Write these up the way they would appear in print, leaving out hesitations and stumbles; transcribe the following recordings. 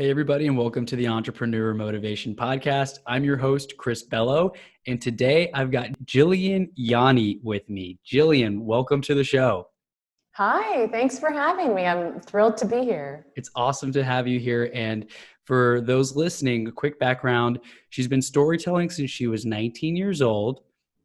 Hey, everybody, and welcome to the Entrepreneur Motivation Podcast. I'm your host, Chris Bello, and today I've got Jilliane Yawney with me. Jilliane, welcome to the show. Hi, thanks for having me. I'm thrilled to be here. It's awesome to have you here. And for those listening, a quick background. She's been storytelling since she was 19 years old,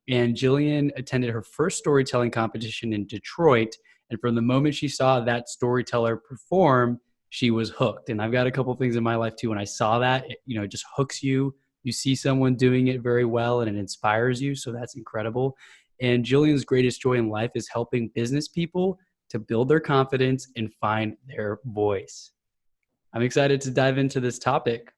and Jilliane attended her first storytelling competition in Detroit. And from the moment she saw that storyteller perform, she was hooked. And I've got a couple of things in my life too. When I saw that, it just hooks you. You see someone doing it very well and it inspires you. So that's incredible. And Jilliane's greatest joy in life is helping business people to build their confidence and find their voice. I'm excited to dive into this topic.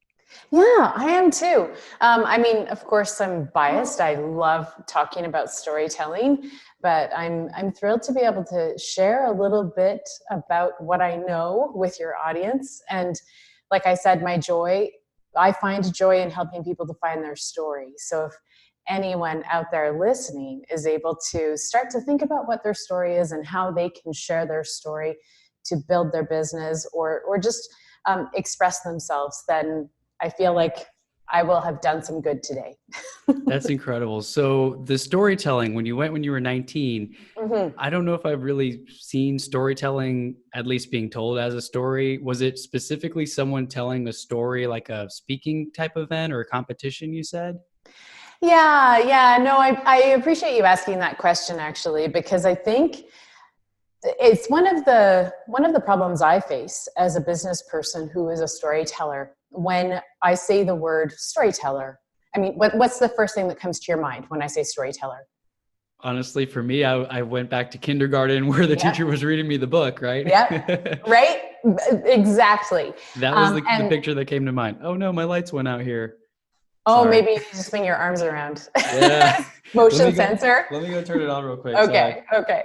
Yeah, I am too. Of course, I'm biased. I love talking about storytelling, but I'm thrilled to be able to share a little bit about what I know with your audience. And like I said, I find joy in helping people to find their story. So if anyone out there listening is able to start to think about what their story is and how they can share their story to build their business or just express themselves, then I feel like I will have done some good today. That's incredible. So the storytelling, when you were 19, I don't know if I've really seen storytelling, at least being told as a story. Was it specifically someone telling a story, like a speaking type event or a competition, you said? Yeah. No, I appreciate you asking that question actually, because I think it's one of the problems I face as a business person who is a storyteller. When I say the word storyteller, I mean, what's the first thing that comes to your mind when I say storyteller? Honestly, for me, I went back to kindergarten where the teacher was reading me the book, right? Yep. Right? Exactly. That was the picture that came to mind. Oh no, my lights went out here. Oh, Sorry. maybe you need to swing your arms around. Yeah. Motion sensor. Let me go turn it on real quick. Okay. Sorry. Okay.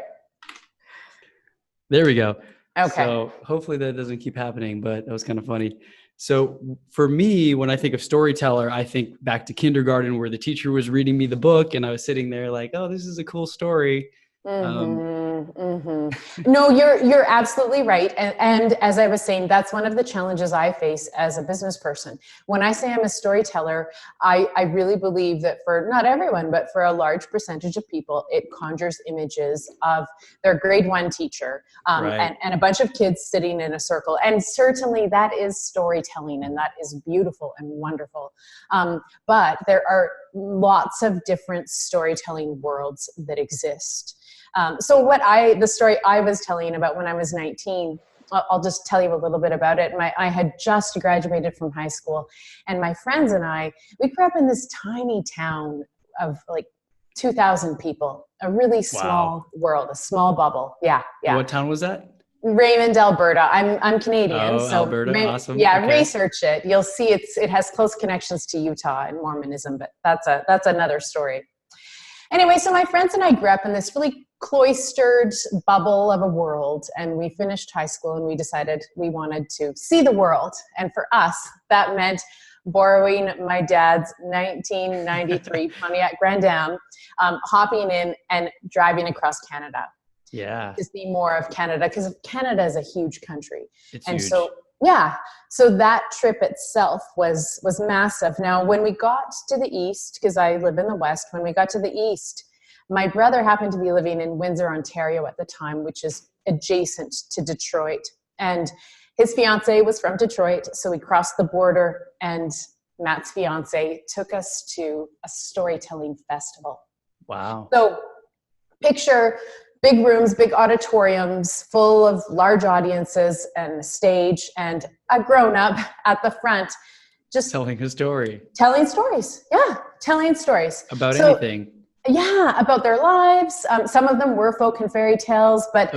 There we go. Okay. So hopefully that doesn't keep happening, but that was kind of funny. So for me, when I think of storyteller, I think back to kindergarten where the teacher was reading me the book and I was sitting there like, oh, this is a cool story. No, you're absolutely right. And as I was saying, that's one of the challenges I face as a business person. When I say I'm a storyteller, I really believe that for not everyone, but for a large percentage of people, it conjures images of their grade 1 teacher Right. and a bunch of kids sitting in a circle. And certainly that is storytelling and that is beautiful and wonderful. But there are lots of different storytelling worlds that exist. So the story I was telling about when I was 19, I'll just tell you a little bit about it. I had just graduated from high school, and my friends and we grew up in this tiny town of like 2,000 people, a really small world, a small bubble. Yeah. What town was that? Raymond, Alberta. I'm Canadian, so Alberta, awesome. Yeah, okay. Research it. You'll see it has close connections to Utah and Mormonism, but that's another story. Anyway, so my friends and I grew up in this really cloistered bubble of a world, and we finished high school and we decided we wanted to see the world. And for us, that meant borrowing my dad's 1993 Pontiac Grand Am, hopping in and driving across Canada. Yeah. To see more of Canada, because Canada is a huge country. It's huge. So that trip itself was massive. Now, when we got to the east, because I live in the west, when we got to the east, my brother happened to be living in Windsor, Ontario at the time, which is adjacent to Detroit. And his fiance was from Detroit, so we crossed the border, and Matt's fiance took us to a storytelling festival. Wow. So picture big rooms, big auditoriums full of large audiences and a stage and a grown-up at the front just telling his story. Telling stories. Yeah, telling stories. About anything. Yeah, about their lives. Some of them were folk and fairy tales, but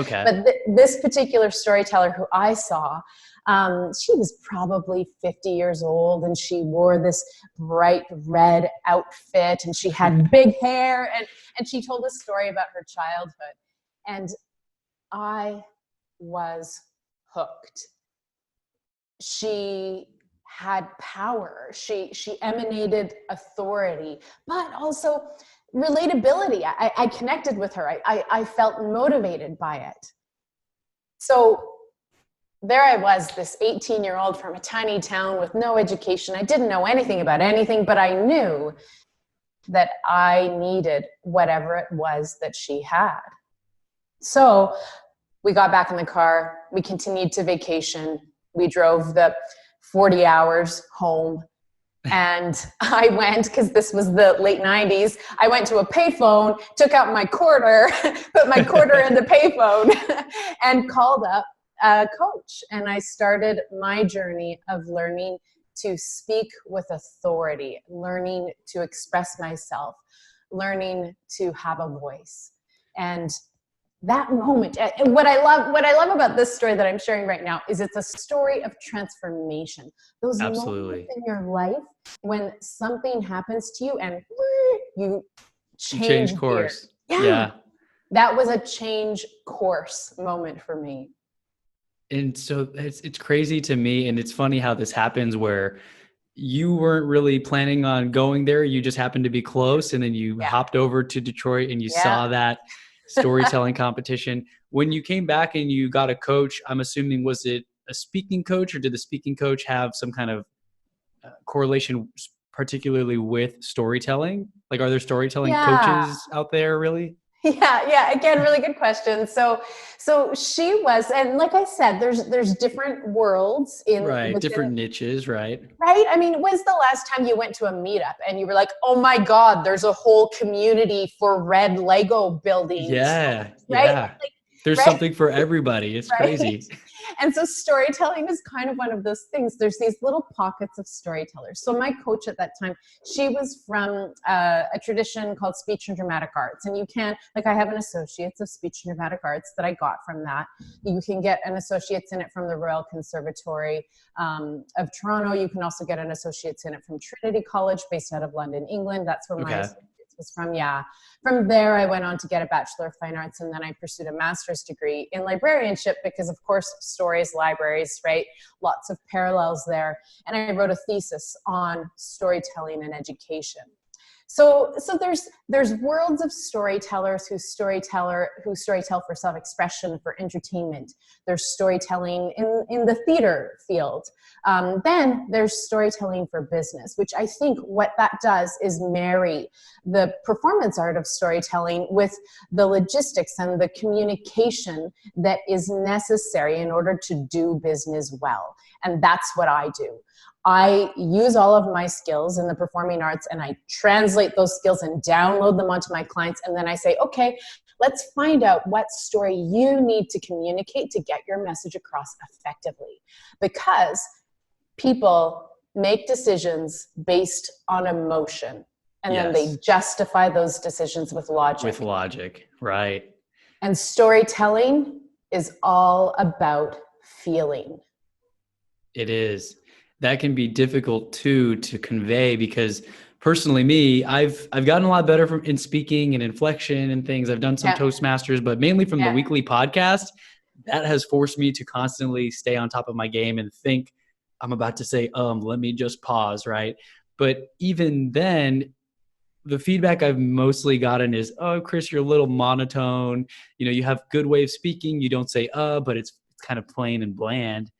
this particular storyteller who I saw, she was probably 50 years old, and she wore this bright red outfit, and she had big hair, and she told a story about her childhood. And I was hooked. She had power. She emanated authority, but also relatability. I connected with her. I felt motivated by it. So there I was, this 18-year-old from a tiny town with no education. I didn't know anything about anything, but I knew that I needed whatever it was that she had. So we got back in the car. We continued to vacation. We drove the 40 hours home. And I went, because this was the late 90s, I went to a payphone, took out my quarter, put my quarter in the payphone, and called up a coach. And I started my journey of learning to speak with authority, learning to express myself, learning to have a voice. And that moment, what I love about this story that I'm sharing right now is it's a story of transformation. Those moments in your life when something happens to you and you change course. Yeah. That was a change course moment for me. And so it's crazy to me. And it's funny how this happens where you weren't really planning on going there. You just happened to be close. And then you hopped over to Detroit and you saw that storytelling competition. When you came back and you got a coach, I'm assuming, was it a speaking coach, or did the speaking coach have some kind of correlation particularly with storytelling? Like, are there storytelling coaches out there really? Yeah. Again, really good question. So she was, and like I said, there's different worlds in different niches, right? Right. I mean, when's the last time you went to a meetup and you were like, oh my God, there's a whole community for red Lego buildings. Yeah. Right? Yeah. There's something for everybody. It's crazy. And so storytelling is kind of one of those things. There's these little pockets of storytellers. So my coach at that time, she was from a tradition called speech and dramatic arts. And you can, like, I have an associate's of speech and dramatic arts that I got from that. You can get an associate's in it from the Royal Conservatory of Toronto. You can also get an associate's in it from Trinity College, based out of London, England. That's where my was from. From there, I went on to get a Bachelor of Fine Arts, and then I pursued a master's degree in librarianship because, of course, stories, libraries, right? Lots of parallels there. And I wrote a thesis on storytelling and education. So there's worlds of storytellers who storytell for self-expression, for entertainment. There's storytelling in the theater field. Then there's storytelling for business, which I think what that does is marry the performance art of storytelling with the logistics and the communication that is necessary in order to do business well. And that's what I do. I use all of my skills in the performing arts and I translate those skills and download them onto my clients. And then I say, okay, let's find out what story you need to communicate to get your message across effectively. Because people make decisions based on emotion, and then they justify those decisions with logic. With logic, right. And storytelling is all about feeling. It is. That can be difficult too to convey, because personally, me, I've gotten a lot better in speaking and inflection and things. I've done some Toastmasters, but mainly from the weekly podcast. That has forced me to constantly stay on top of my game and think I'm about to say, let me just pause, right? But even then, the feedback I've mostly gotten is, oh, Chris, you're a little monotone. You know, you have good way of speaking. You don't say, but it's kind of plain and bland.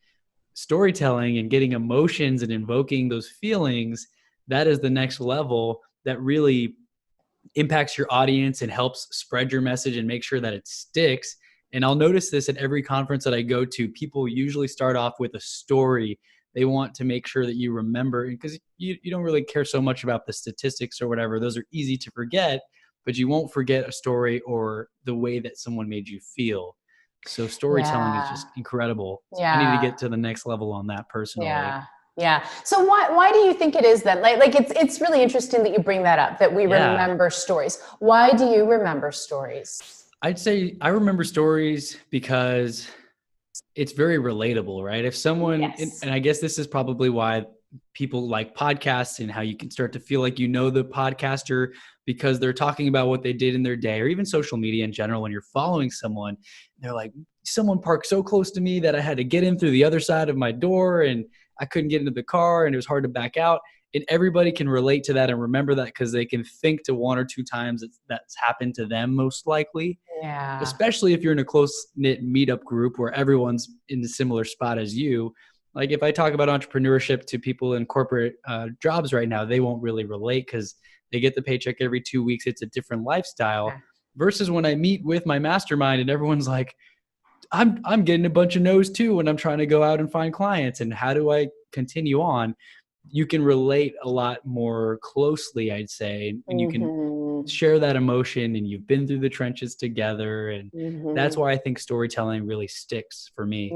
Storytelling and getting emotions and invoking those feelings, that is the next level that really impacts your audience and helps spread your message and make sure that it sticks. And I'll notice this at every conference that I go to. People usually start off with a story. They want to make sure that you remember, because you don't really care so much about the statistics or whatever. Those are easy to forget, but you won't forget a story or the way that someone made you feel. So storytelling is just incredible. I need to get to the next level on that personally. Yeah. So why do you think it is then? Like it's really interesting that you bring that up, that we remember stories. Why do you remember stories? I'd say I remember stories because it's very relatable, right? If someone, and I guess this is probably why people like podcasts and how you can start to feel like you know the podcaster, because they're talking about what they did in their day, or even social media in general. When you're following someone, they're like, someone parked so close to me that I had to get in through the other side of my door and I couldn't get into the car and it was hard to back out. And everybody can relate to that and remember that because they can think to one or two times that's happened to them most likely. Yeah. Especially if you're in a close-knit meetup group where everyone's in a similar spot as you. Like if I talk about entrepreneurship to people in corporate jobs right now, they won't really relate because they get the paycheck every 2 weeks. It's a different lifestyle versus when I meet with my mastermind and everyone's like, I'm getting a bunch of no's too when I'm trying to go out and find clients. And how do I continue on? You can relate a lot more closely, I'd say, and you can share that emotion and you've been through the trenches together. And that's why I think storytelling really sticks for me.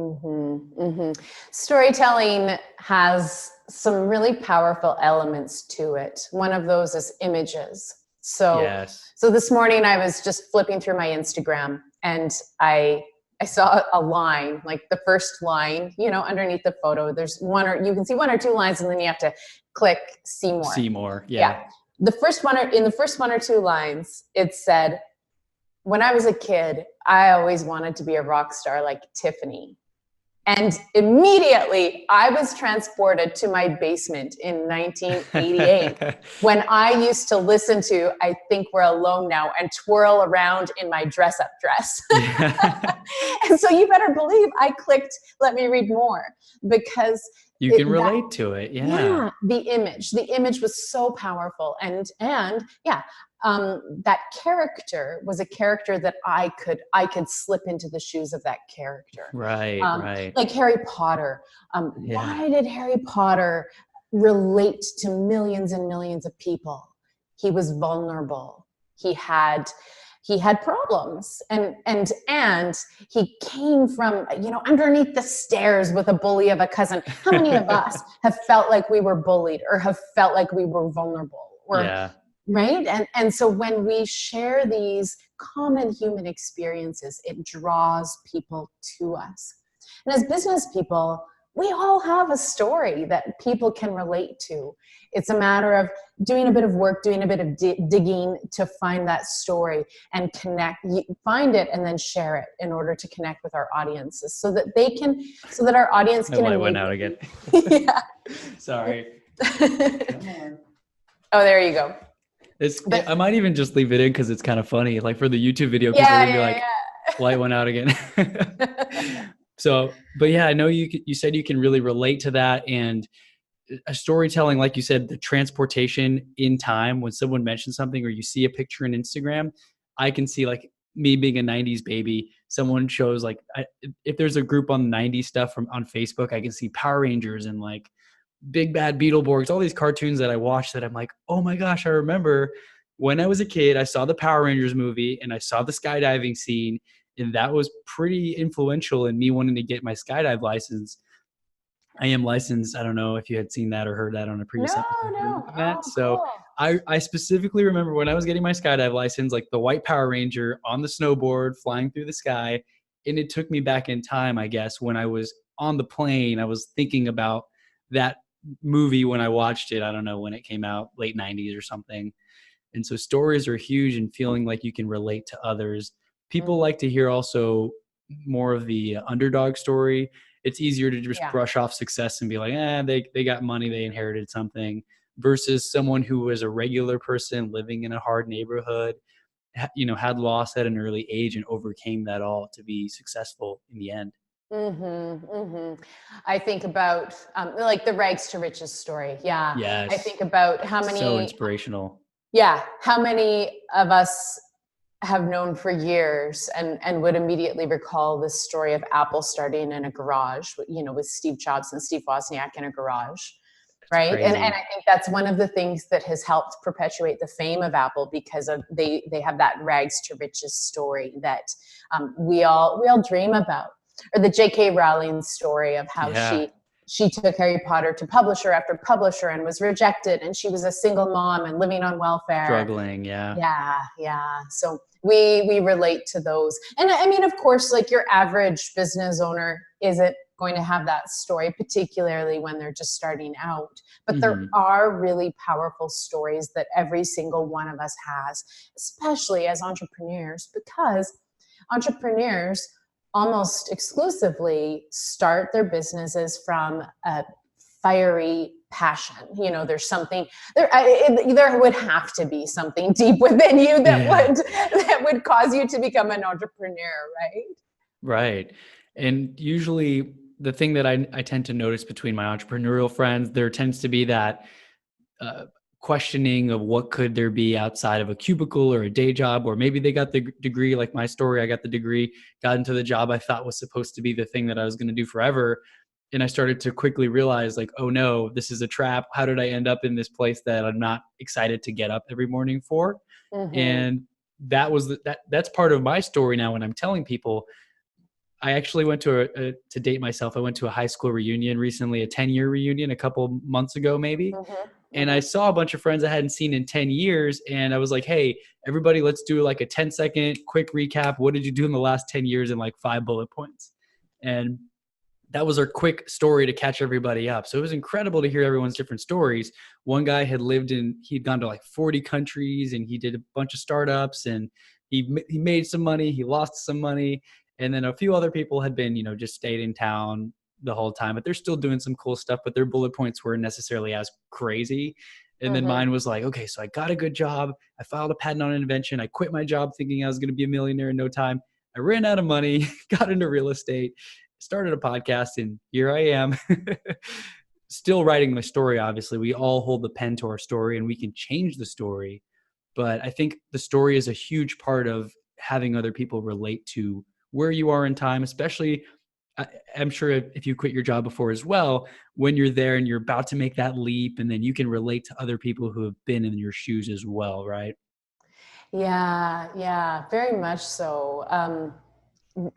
Storytelling has some really powerful elements to it. One of those is images. So this morning I was just flipping through my Instagram and I saw a line, like the first line, you know, underneath the photo, there's you can see one or two lines and then you have to click see more. See more. Yeah. In the first one or two lines, it said, when I was a kid, I always wanted to be a rock star like Tiffany. And immediately I was transported to my basement in 1988 when I used to listen to I Think We're Alone Now and twirl around in my dress-up dress. And so you better believe I clicked, let me read more, because you can relate to it. Yeah. The image was so powerful. And that character was a character that I could slip into the shoes of that character. Right. Like Harry Potter. Why did Harry Potter relate to millions and millions of people? He was vulnerable. He had problems and he came from, you know, underneath the stairs with a bully of a cousin. How many of us have felt like we were bullied or have felt like we were vulnerable right? And so when we share these common human experiences, it draws people to us. And as business people, we all have a story that people can relate to. It's a matter of doing a bit of work, doing a bit of digging to find that story and find it and then share it in order to connect with our audiences so that our audience can. My light went out again. Sorry. Come on. Oh, there you go. I might even just leave it in because it's kind of funny. Like for the YouTube video, people are gonna be like, light went out again. So, but yeah, I know you said you can really relate to that, and a storytelling, like you said, the transportation in time. When someone mentions something or you see a picture in Instagram, I can see like me being a '90s baby. Someone shows like if there's a group on '90s stuff on Facebook, I can see Power Rangers and like Big Bad Beetleborgs, all these cartoons that I watched that I'm like, oh my gosh, I remember when I was a kid, I saw the Power Rangers movie and I saw the skydiving scene, and that was pretty influential in me wanting to get my skydive license. I am licensed. I don't know if you had seen that or heard that on a previous episode. No. So cool. I specifically remember when I was getting my skydive license, like the white Power Ranger on the snowboard flying through the sky. And it took me back in time, I guess, when I was on the plane, I was thinking about that movie when I watched it. I don't know when it came out, late 90s or something. And so stories are huge, and feeling like you can relate to others. People like to hear also more of the underdog story. It's easier to just brush off success and be like, they got money, they inherited something, versus someone who was a regular person living in a hard neighborhood, you know, had loss at an early age and overcame that all to be successful in the end. I think about like the rags to riches story. Yeah. Yes. I think about how many. So inspirational. Yeah. How many of us have known for years and would immediately recall this story of Apple starting in a garage, you know, with Steve Jobs and Steve Wozniak in a garage. Right. And I think that's one of the things that has helped perpetuate the fame of Apple, because of they have that rags to riches story that we all dream about. Or the J.K. Rowling story of how she took Harry Potter to publisher after publisher and was rejected, and she was a single mom and living on welfare. Struggling, Yeah. So we relate to those. And I mean, of course, like your average business owner isn't going to have that story, particularly when they're just starting out. But there are really powerful stories that every single one of us has, especially as entrepreneurs, because entrepreneurs almost exclusively start their businesses from a fiery passion. You know, there's something there. There would have to be something deep within you that would cause you to become an entrepreneur, right? Right. And usually the thing that I tend to notice between my entrepreneurial friends, there tends to be that uh, questioning of what could there be outside of a cubicle or a day job, or maybe they got the degree, like my story. I got the degree, got into the job I thought was supposed to be the thing that I was going to do forever. And I started to quickly realize, like, oh no, this is a trap. How did I end up in this place that I'm not excited to get up every morning for? Mm-hmm. And that's part of my story now when I'm telling people. I actually went to date myself. I went to a high school reunion recently, a 10-year reunion a couple months ago, maybe. Mm-hmm. And I Mm-hmm. saw a bunch of friends I hadn't seen in 10 years. And I was like, hey, everybody, let's do like a 10-second quick recap. What did you do in the last 10 years in like 5 bullet points? And that was our quick story to catch everybody up. So it was incredible to hear everyone's different stories. One guy he'd gone to like 40 countries and he did a bunch of startups and he made some money, he lost some money. And then a few other people had been, just stayed in town the whole time, but they're still doing some cool stuff, but their bullet points weren't necessarily as crazy. And then Mm-hmm. mine was like, okay, so I got a good job. I filed a patent on an invention. I quit my job thinking I was going to be a millionaire in no time. I ran out of money, got into real estate, started a podcast, and here I am. Still writing my story, obviously. We all hold the pen to our story and we can change the story. But I think the story is a huge part of having other people relate to where you are in time, especially I'm sure if you quit your job before as well, when you're there and you're about to make that leap, and then you can relate to other people who have been in your shoes as well, right? Yeah, yeah, very much so.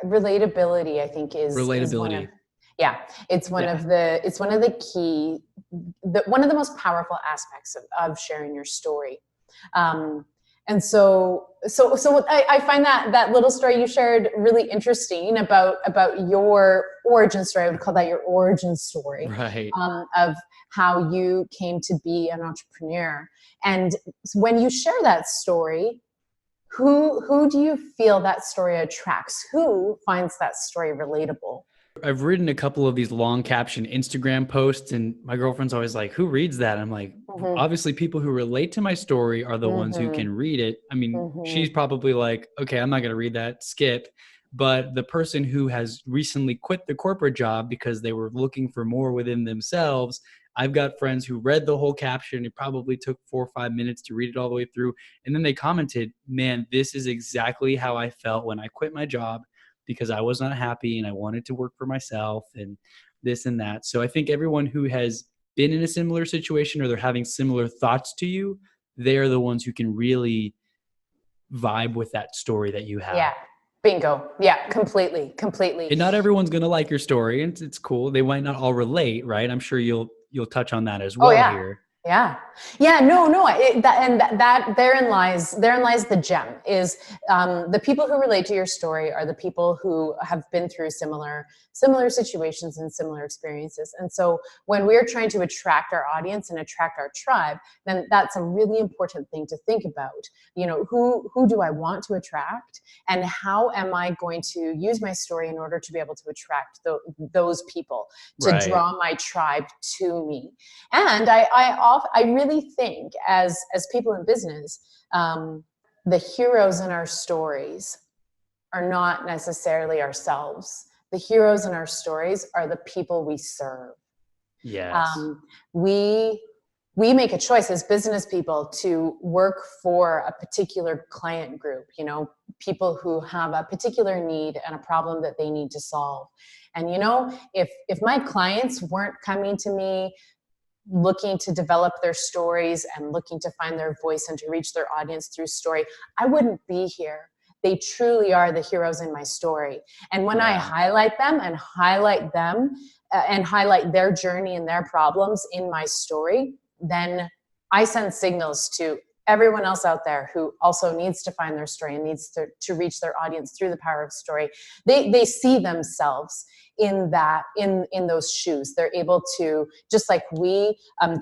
Relatability, I think, is one of, Relatability. yeah, it's one Yeah. of the key, one of the most powerful aspects of sharing your story. Um, and so I find that little story you shared really interesting about your origin story. I would call that your origin story, Right. of how you came to be an entrepreneur. And when you share that story, who do you feel that story attracts? Who finds that story relatable? I've written a couple of these long caption Instagram posts, and my girlfriend's always like, "Who reads that?" I'm like, Mm-hmm. obviously, people who relate to my story are the ones who Mm-hmm. can read it. I mean, she's Mm-hmm. probably like, "Okay, I'm not going to read that, skip." But the person who has recently quit the corporate job because they were looking for more within themselves, I've got friends who read the whole caption. It probably took 4 or 5 minutes to read it all the way through. And then they commented, "Man, this is exactly how I felt when I quit my job because I was not happy and I wanted to work for myself and this and that." So I think everyone who has been in a similar situation or they're having similar thoughts to you, they're the ones who can really vibe with that story that you have. Yeah. Bingo. Yeah. Completely. Completely. And not everyone's going to like your story, and it's cool. They might not all relate, right? I'm sure you'll touch on that as Oh well yeah. here. Yeah. Yeah. No, no. That therein lies the gem is, the people who relate to your story are the people who have been through similar situations and similar experiences. And so when we're trying to attract our audience and attract our tribe, then that's a really important thing to think about. You know, who do I want to attract, and how am I going to use my story in order to be able to attract those people, to Right. draw my tribe to me. And I really think as people in business, the heroes in our stories are not necessarily ourselves. The heroes in our stories are the people we serve. Yes. Um, we we make a choice as business people to work for a particular client group, you know, people who have a particular need and a problem that they need to solve. And you know, if my clients weren't coming to me looking to develop their stories and looking to find their voice and to reach their audience through story, I wouldn't be here. They truly are the heroes in my story. And when I Yeah. highlight them and highlight their journey and their problems in my story, then I send signals to everyone else out there who also needs to find their story and needs to reach their audience through the power of story. They see themselves in those shoes. They're able to, just like we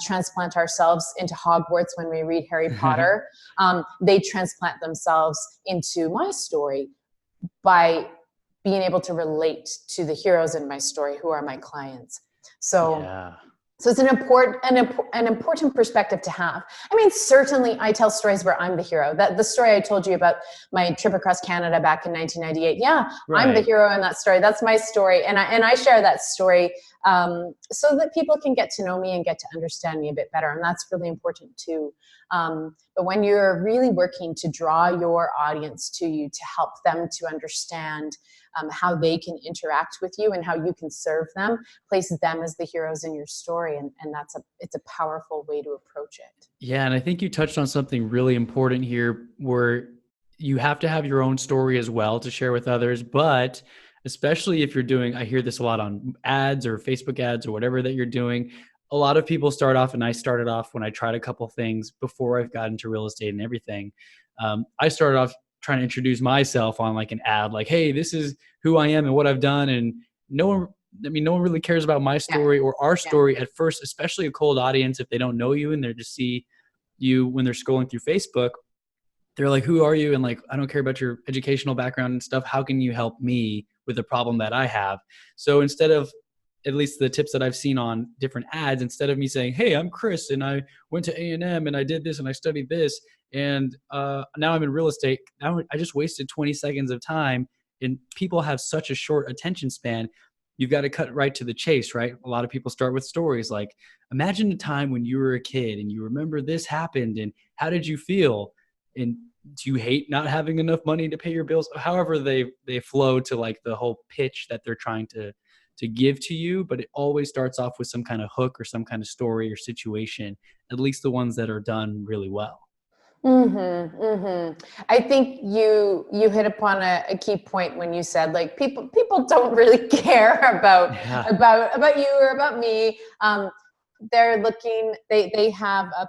transplant ourselves into Hogwarts when we read Harry Potter, they transplant themselves into my story by being able to relate to the heroes in my story who are my clients. So Yeah. So it's an important perspective to have. I mean, certainly I tell stories where I'm the hero. That the story I told you about my trip across Canada back in 1998. Yeah, I'm the Right. hero in that story. That's my story, and I share that story so that people can get to know me and get to understand me a bit better, and that's really important too. But when you're really working to draw your audience to you, to help them to understand how they can interact with you and how you can serve them, place them as the heroes in your story, and it's a powerful way to approach it. Yeah, and I think you touched on something really important here where you have to have your own story as well to share with others, but especially if you're doing, I hear this a lot on ads or Facebook ads or whatever that you're doing. A lot of people start off, and I started off when I tried a couple things before I've gotten into real estate and everything. I started off trying to introduce myself on like an ad, like, hey, this is who I am and what I've done. And no one, no one really cares about my Yeah, story or our yeah, story at first, especially a cold audience. If they don't know you and they're just see you when they're scrolling through Facebook, they're like, who are you? And like, I don't care about your educational background and stuff. How can you help me with the problem that I have? So instead of, at least the tips that I've seen on different ads, instead of me saying, hey, I'm Chris and I went to A&M and I did this and I studied this and now I'm in real estate, now I just wasted 20 seconds of time. And people have such a short attention span. You've got to cut right to the chase, right? A lot of people start with stories like, imagine a time when you were a kid and you remember this happened and how did you feel? And do you hate not having enough money to pay your bills? However, they flow to like the whole pitch that they're trying to give to you, but it always starts off with some kind of hook or some kind of story or situation, at least the ones that are done really well. I think you hit upon a key point when you said like people don't really care about Yeah. about you or about me. They're looking, they have a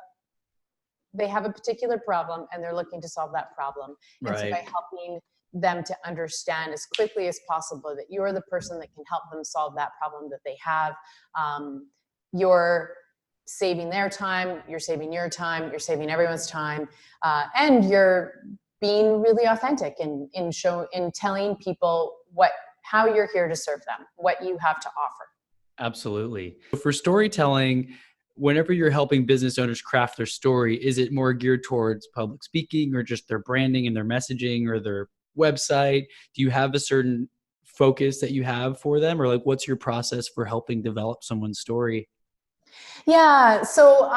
particular problem and they're looking to solve that problem. And so Right. by helping them to understand as quickly as possible that you're the person that can help them solve that problem that they have, you're saving their time, you're saving your time, you're saving everyone's time, and you're being really authentic in telling people how you're here to serve them, what you have to offer. Absolutely. For storytelling, whenever you're helping business owners craft their story, is it more geared towards public speaking or just their branding and their messaging or their website? Do you have a certain focus that you have for them, or like what's your process for helping develop someone's story? Yeah, so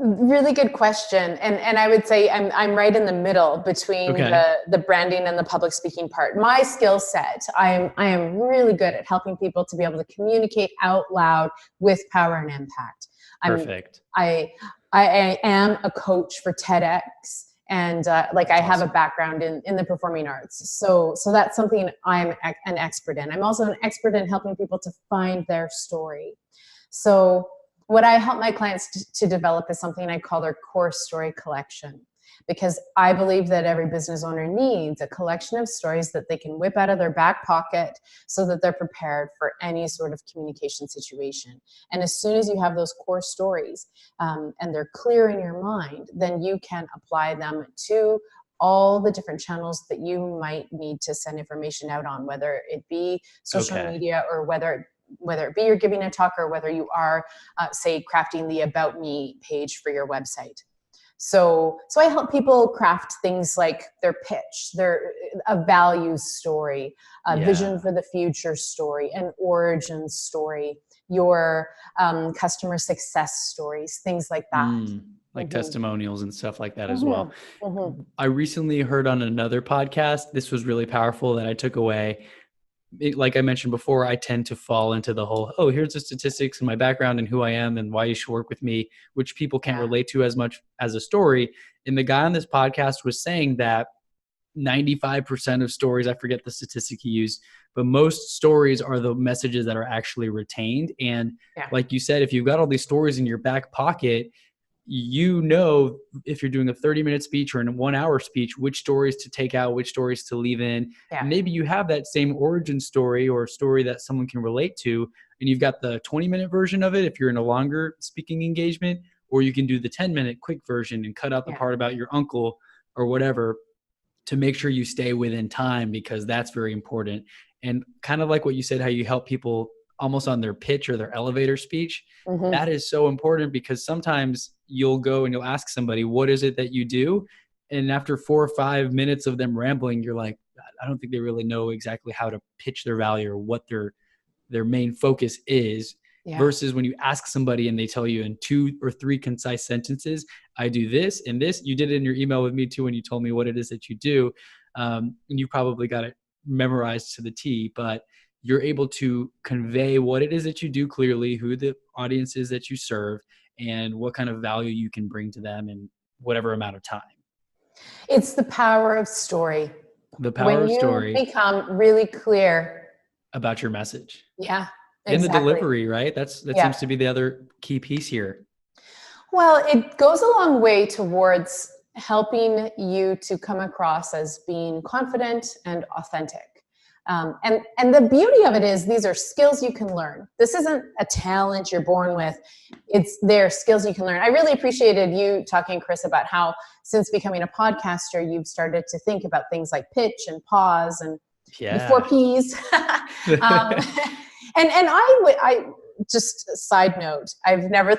really good question, and I would say I'm right in the middle between Okay. the branding and the public speaking part. My skill set, I am really good at helping people to be able to communicate out loud with power and impact. I'm Perfect. I I am a coach for TEDx. And like I That's have a awesome. background in the performing arts, so that's something I'm an expert in. I'm also an expert in helping people to find their story. So what I help my clients to develop is something I call their core story collection, because I believe that every business owner needs a collection of stories that they can whip out of their back pocket so that they're prepared for any sort of communication situation. And as soon as you have those core stories and they're clear in your mind, then you can apply them to all the different channels that you might need to send information out on, whether it be social Okay. media or whether it be you're giving a talk or whether you are, say, crafting the About Me page for your website. So I help people craft things like their pitch, a values story, a Yeah. vision for the future story, an origin story, your customer success stories, things like that. Like Mm-hmm. testimonials and stuff like that as well. Mm-hmm. Mm-hmm. I recently heard on another podcast, this was really powerful that I took away. Like I mentioned before, I tend to fall into the whole, oh, here's the statistics and my background and who I am and why you should work with me, which people can't Yeah. relate to as much as a story. And the guy on this podcast was saying that 95% of stories, I forget the statistic he used, but most stories are the messages that are actually retained. And Yeah. like you said, if you've got all these stories in your back pocket, you know, if you're doing a 30-minute speech or a 1 hour speech, which stories to take out, which stories to leave in. Yeah. And maybe you have that same origin story or story that someone can relate to, and you've got the 20-minute version of it if you're in a longer speaking engagement, or you can do the 10-minute quick version and cut out the Yeah. part about your uncle or whatever to make sure you stay within time, because that's very important. And kind of like what you said, how you help people almost on their pitch or their elevator speech. Mm-hmm. That is so important, because sometimes you'll go and you'll ask somebody, what is it that you do? And after 4 or 5 minutes of them rambling, you're like, I don't think they really know exactly how to pitch their value or what their main focus is. Yeah. Versus when you ask somebody and they tell you in 2 or 3 concise sentences, I do this and this. You did it in your email with me too, when you told me what it is that you do. And you probably got it memorized to the T, but you're able to convey what it is that you do clearly, who the audience is that you serve, and what kind of value you can bring to them in whatever amount of time. It's the power of story. The power of story. When you become really clear about your message. Yeah. And exactly. the delivery, right? That seems to be the other key piece here. Well, it goes a long way towards helping you to come across as being confident and authentic. And the beauty of it is, these are skills you can learn. This isn't a talent you're born with. They're skills you can learn. I really appreciated you talking, Chris, about how since becoming a podcaster, you've started to think about things like pitch and pause and the 4 Ps. And I just a side note, I would never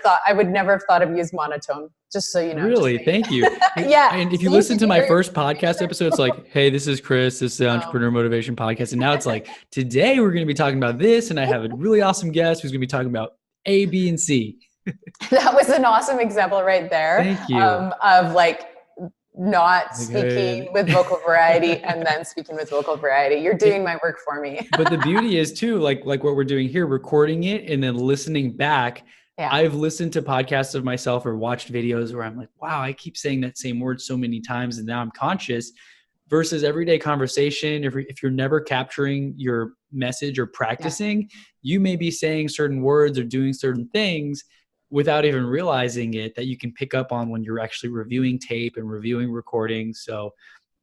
have thought of you as monotone, just so you know. Really? Thank you. Yeah. And if you listen to my first podcast episode, it's like, hey, this is Chris, this is the Entrepreneur Motivation Podcast. And now it's like, today we're going to be talking about this. And I have a really awesome guest who's going to be talking about A, B, and C. That was an awesome example right there. Thank you. Of like not speaking with vocal variety and then speaking with vocal variety. You're doing my work for me. But the beauty is too, like what we're doing here, recording it and then listening back. Yeah. I've listened to podcasts of myself or watched videos where I'm like, wow, I keep saying that same word so many times and now I'm conscious. Versus everyday conversation, if you're never capturing your message or practicing, you may be saying certain words or doing certain things without even realizing it, that you can pick up on when you're actually reviewing tape and reviewing recordings. So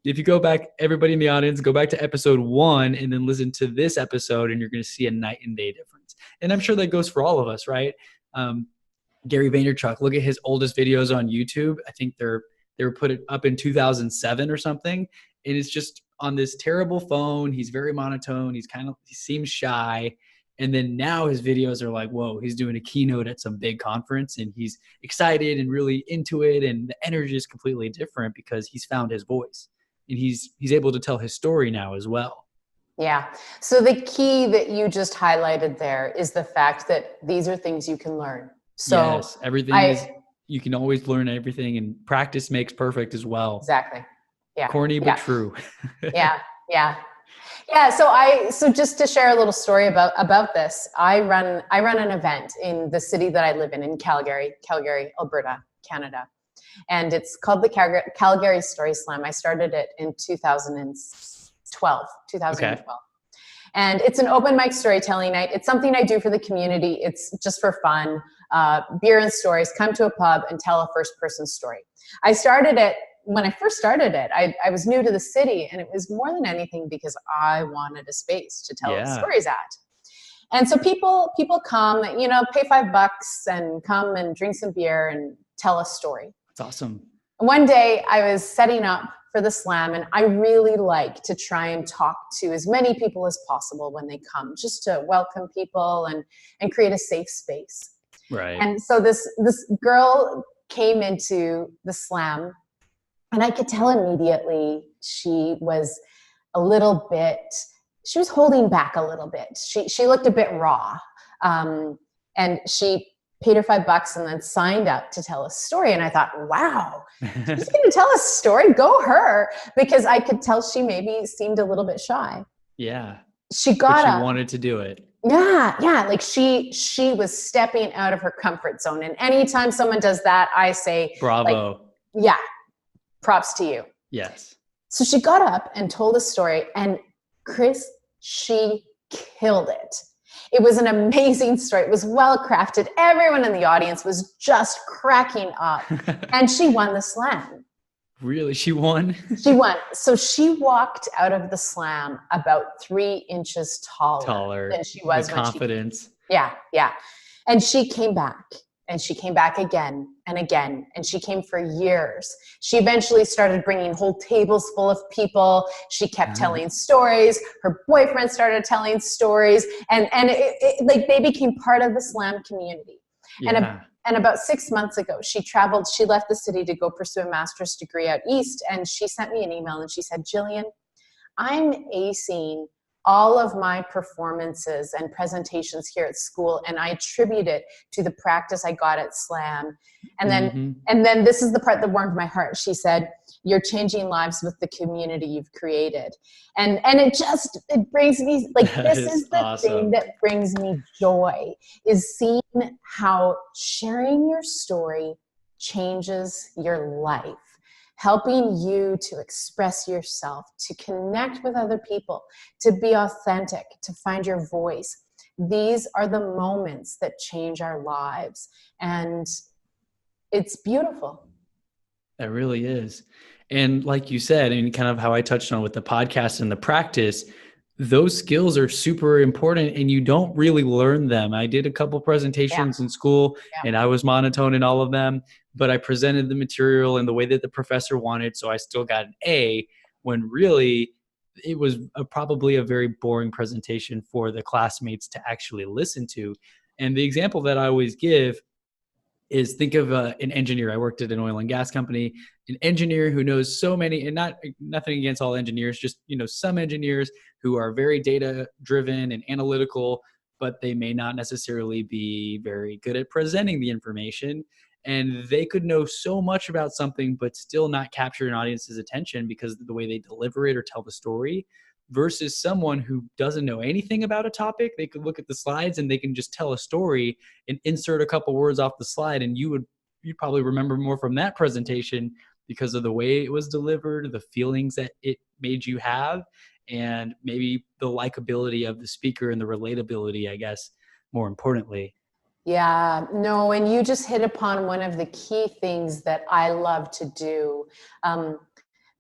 if you go back, everybody in the audience, go back to episode 1 and then listen to this episode, and you're going to see a night and day difference. And I'm sure that goes for all of us, right? Gary Vaynerchuk, look at his oldest videos on YouTube. I think they were put up in 2007 or something. And it's just on this terrible phone. He's very monotone. He seems shy. And then now his videos are like, whoa, he's doing a keynote at some big conference and he's excited and really into it. And the energy is completely different because he's found his voice and he's able to tell his story now as well. Yeah. So the key that you just highlighted there is the fact that these are things you can learn. So yes, you can always learn everything, and practice makes perfect as well. Exactly. Yeah. Corny, but true. Yeah. So just to share a little story about this, I run an event in the city that I live in Calgary, Alberta, Canada. And it's called the Calgary Story Slam. I started it in 2012. Okay. And it's an open mic storytelling night. It's something I do for the community. It's just for fun. Beer and stories. Come to a pub and tell a first person story. When I first started it, I was new to the city, and it was more than anything because I wanted a space to tell stories at. And so people come, pay $5 and come and drink some beer and tell a story. That's awesome. One day I was setting up for the slam, and I really like to try and talk to as many people as possible when they come, just to welcome people and create a safe space. Right. And so this girl came into the slam, and I could tell immediately she was holding back a little bit. She looked a bit raw. And she paid her $5 and then signed up to tell a story. And I thought, wow, she's going to tell a story? Go her. Because I could tell she maybe seemed a little bit shy. Yeah. She wanted to do it. Yeah. Like she was stepping out of her comfort zone. And anytime someone does that, I say, bravo. Props to you. Yes. So she got up and told a story, and Chris, she killed it. It was an amazing story. It was well crafted. Everyone in the audience was just cracking up, and she won the slam. Really? She won? She won. So she walked out of the slam about 3 inches taller than she was. With confidence. Yeah. And she came back And she came back again and again, and she came for years. She eventually started bringing whole tables full of people. She kept telling stories. Her boyfriend started telling stories, and like they became part of the slam community. Yeah. And about 6 months ago, she left the city to go pursue a master's degree out east, and she sent me an email and she said, Jilliane, I'm acing all of my performances and presentations here at school, and I attribute it to the practice I got at Slam. And then this is the part that warmed my heart. She said, you're changing lives with the community you've created. And it brings me, like, this is the thing that brings me joy, is seeing how sharing your story changes your life. Helping you to express yourself, to connect with other people, to be authentic, to find your voice. These are the moments that change our lives. And it's beautiful. It really is. And like you said, and kind of how I touched on with the podcast and the practice, those skills are super important and you don't really learn them. I did a couple presentations in school and I was monotone in all of them, but I presented the material in the way that the professor wanted. So I still got an A, when really it was probably a very boring presentation for the classmates to actually listen to. And the example that I always give is, think of an engineer. I worked at an oil and gas company, an engineer who knows so many, and nothing against all engineers, just, some engineers who are very data driven and analytical, but they may not necessarily be very good at presenting the information. And they could know so much about something, but still not capture an audience's attention because of the way they deliver it or tell the story, versus someone who doesn't know anything about a topic. They could look at the slides and they can just tell a story and insert a couple words off the slide. And you'd probably remember more from that presentation because of the way it was delivered, the feelings that it made you have, and maybe the likability of the speaker and the relatability, I guess, more importantly. Yeah, no, and you just hit upon one of the key things that I love to do.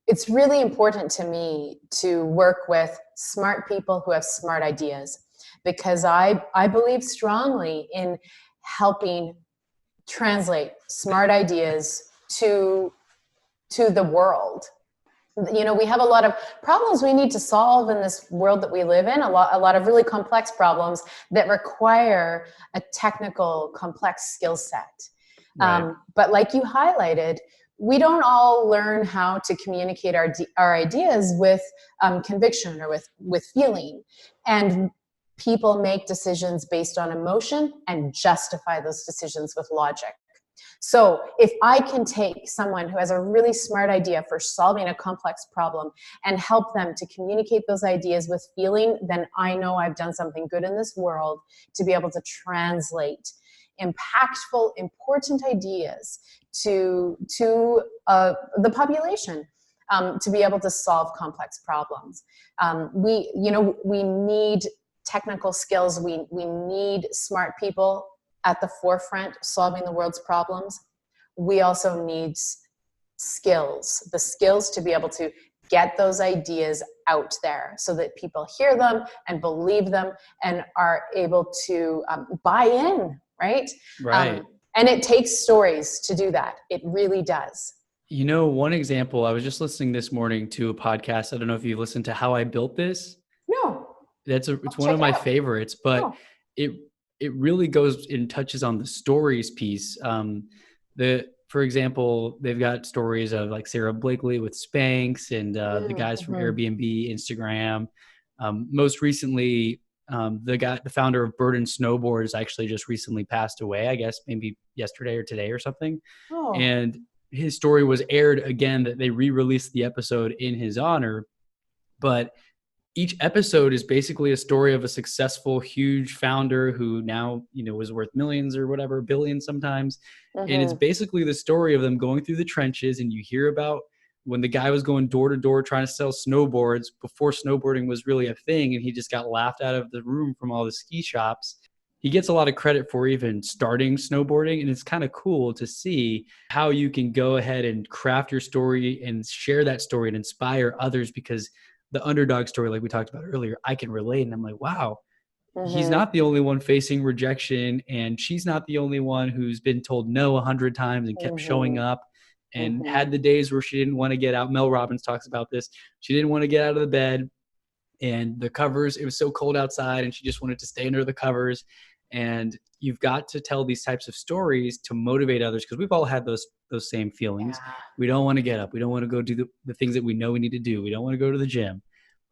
It's really important to me to work with smart people who have smart ideas, because I believe strongly in helping translate smart ideas to the world. We have a lot of problems we need to solve in this world that we live in, a lot of really complex problems that require a technical, complex skill set. Right. But like you highlighted, we don't all learn how to communicate our ideas with conviction or with feeling. And people make decisions based on emotion and justify those decisions with logic. So if I can take someone who has a really smart idea for solving a complex problem and help them to communicate those ideas with feeling, then I know I've done something good in this world to be able to translate impactful, important ideas to the population, to be able to solve complex problems. We need technical skills. We need smart people at the forefront solving the world's problems. We also need skills, the skills to be able to get those ideas out there so that people hear them and believe them and are able to buy in, right? Right. And it takes stories to do that. It really does. One example, I was just listening this morning to a podcast. I don't know if you listened to How I Built This. No. It's one of my favorites, but it really goes and touches on the stories piece. For example, they've got stories of like Sarah Blakely with Spanx and the guys from Airbnb, Instagram. Most recently, the founder of Bird and Snowboards actually just recently passed away, I guess maybe yesterday or today or something. Oh. And his story was aired again, that they re-released the episode in his honor. But each episode is basically a story of a successful, huge founder who now, was worth millions or whatever, billions sometimes. And it's basically the story of them going through the trenches. And you hear about when the guy was going door to door trying to sell snowboards before snowboarding was really a thing. And he just got laughed out of the room from all the ski shops. He gets a lot of credit for even starting snowboarding. And it's kind of cool to see how you can go ahead and craft your story and share that story and inspire others, because the underdog story, like we talked about earlier, I can relate. And I'm like, wow, he's not the only one facing rejection, and she's not the only one who's been told no 100 times and kept showing up and had the days where she didn't want to get out. Mel Robbins talks about this. She didn't want to get out of the bed, and the covers, it was so cold outside and she just wanted to stay under the covers. And you've got to tell these types of stories to motivate others, because we've all had those same feelings. Yeah. We don't want to get up. We don't want to go do the things that we know we need to do. We don't want to go to the gym.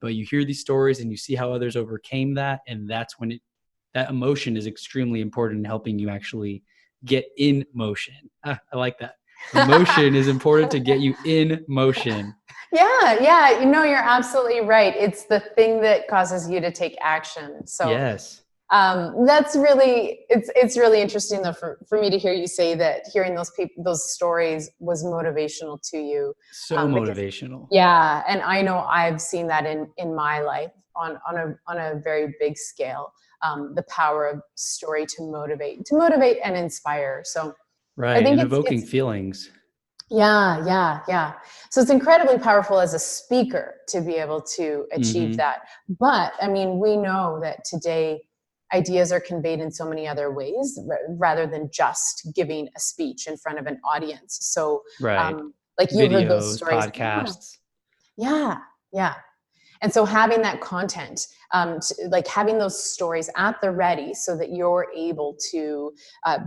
But you hear these stories and you see how others overcame that. And that's when that emotion is extremely important in helping you actually get in motion. I like that. Emotion is important to get you in motion. Yeah. You're absolutely right. It's the thing that causes you to take action. So yes. That's really, it's really interesting though for me to hear you say that hearing those stories was motivational to you. So motivational. Yeah. And I know I've seen that in my life on a very big scale. The power of story to motivate and inspire. So right. I think and evoking feelings. Yeah. So it's incredibly powerful as a speaker to be able to achieve that. But I mean, we know that today ideas are conveyed in so many other ways rather than just giving a speech in front of an audience. So like you heard those stories, podcasts. Yeah. And so having that content, like having those stories at the ready so that you're able to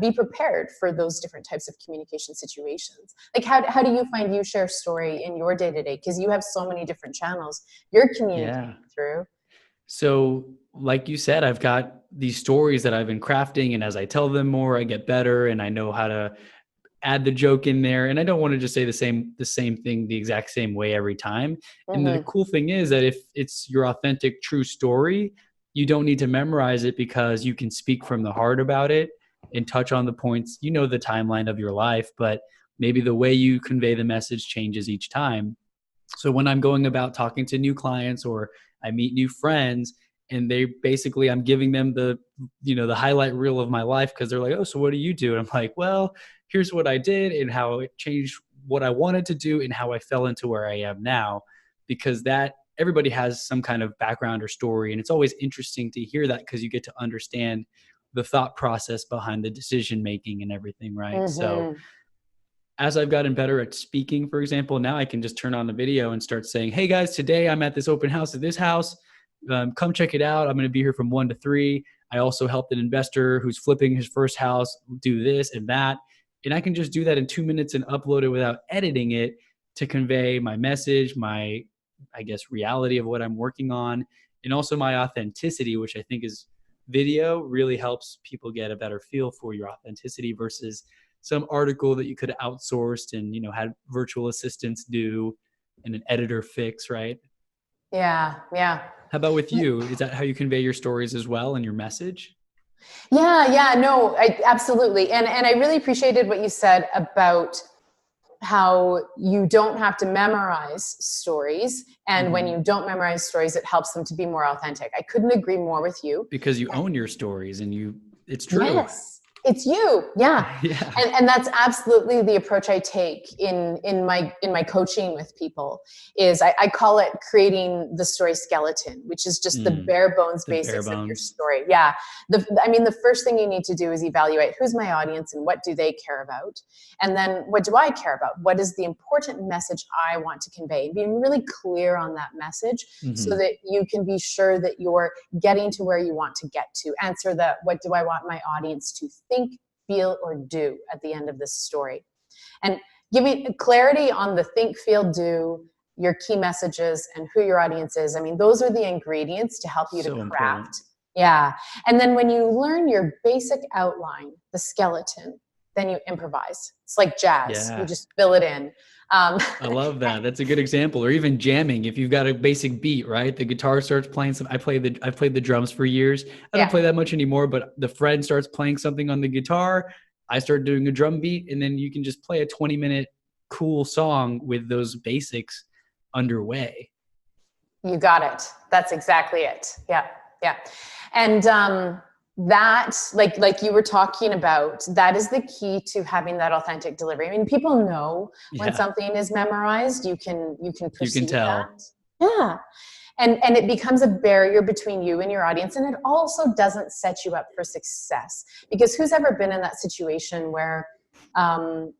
be prepared for those different types of communication situations. Like how do you find you share story in your day-to-day? Because you have so many different channels you're communicating through. So like you said, I've got these stories that I've been crafting, and as I tell them more, I get better and I know how to add the joke in there. And I don't want to just say the same thing the exact same way every time. And the cool thing is that if it's your authentic, true story, you don't need to memorize it, because you can speak from the heart about it and touch on the points, the timeline of your life, but maybe the way you convey the message changes each time. So when I'm going about talking to new clients or I meet new friends, and they basically, I'm giving them the highlight reel of my life, because they're like, oh, so what do you do? And I'm like, well, here's what I did and how it changed what I wanted to do and how I fell into where I am now. Because that everybody has some kind of background or story. And it's always interesting to hear that, because you get to understand the thought process behind the decision making and everything, right? So as I've gotten better at speaking, for example, now I can just turn on the video and start saying, hey guys, today I'm at this open house at this house. Come check it out. I'm going to be here from 1 to 3. I also helped an investor who's flipping his first house do this and that. And I can just do that in 2 minutes and upload it without editing it to convey my message, my, I guess, reality of what I'm working on, and also my authenticity, which I think is video really helps people get a better feel for your authenticity versus some article that you could have outsourced and, had virtual assistants do and an editor fix, right? Yeah. How about with you? Is that how you convey your stories as well and your message? Yeah, no, absolutely. And I really appreciated what you said about how you don't have to memorize stories. And when you don't memorize stories, it helps them to be more authentic. I couldn't agree more with you. Because you own your stories and it's true. Yes. It's you. Yeah. And that's absolutely the approach I take in my coaching with people is I call it creating the story skeleton, which is just the bare bones basics of your story. Yeah. The first thing you need to do is evaluate who's my audience and what do they care about? And then what do I care about? What is the important message I want to convey? Being really clear on that message so that you can be sure that you're getting to where you want to get to. Answer the, what do I want my audience to think, feel, or do at the end of this story? And giving clarity on the think, feel, do, your key messages, and who your audience is. I mean, those are the ingredients to help you to craft. Important. Yeah. And then when you learn your basic outline, the skeleton, then you improvise. It's like jazz. You just fill it in. I love that. That's a good example. Or even jamming. If you've got a basic beat, right? The guitar starts playing some. I've played the drums for years. I don't play that much anymore, but the friend starts playing something on the guitar. I start doing a drum beat, and then you can just play a 20-minute cool song with those basics underway. You got it. That's exactly it. Yeah. And that, like you were talking about, that is the key to having that authentic delivery. I mean, people know when something is memorized. You can perceive that. Yeah. And it becomes a barrier between you and your audience. And it also doesn't set you up for success, because who's ever been in that situation where